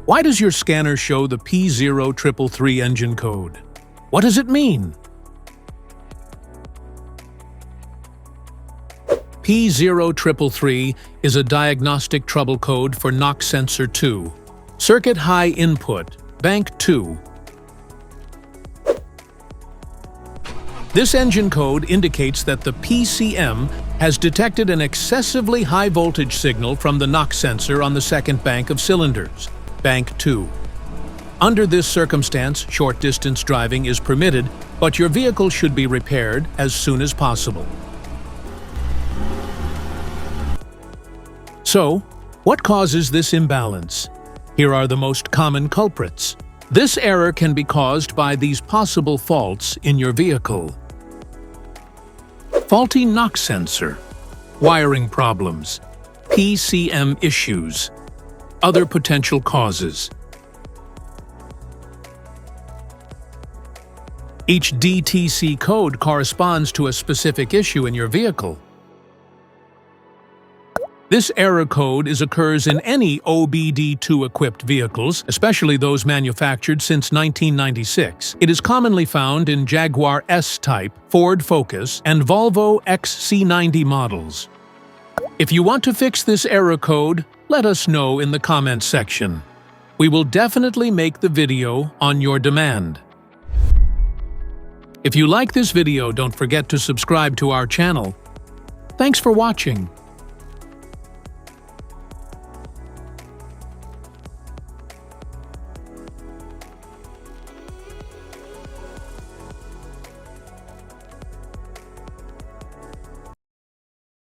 Why does your scanner show the P0333 engine code? What does it mean? P0333 is a diagnostic trouble code for NOx sensor 2. Circuit high input, bank 2. This engine code indicates that the PCM has detected an excessively high voltage signal from the NOx sensor on the second bank of cylinders, bank 2. Under this circumstance, short-distance driving is permitted, but your vehicle should be repaired as soon as possible. So, what causes this imbalance? Here are the most common culprits. This error can be caused by these possible faults in your vehicle. Faulty NOx sensor, wiring problems, PCM issues, other potential causes. Each DTC code corresponds to a specific issue in your vehicle. This error code occurs in any OBD-II equipped vehicles, especially those manufactured since 1996. It is commonly found in Jaguar S-Type, Ford Focus, and Volvo XC90 models. If you want to fix this error code, let us know in the comments section. We will definitely make the video on your demand. If you like this video, don't forget to subscribe to our channel. Thanks for watching.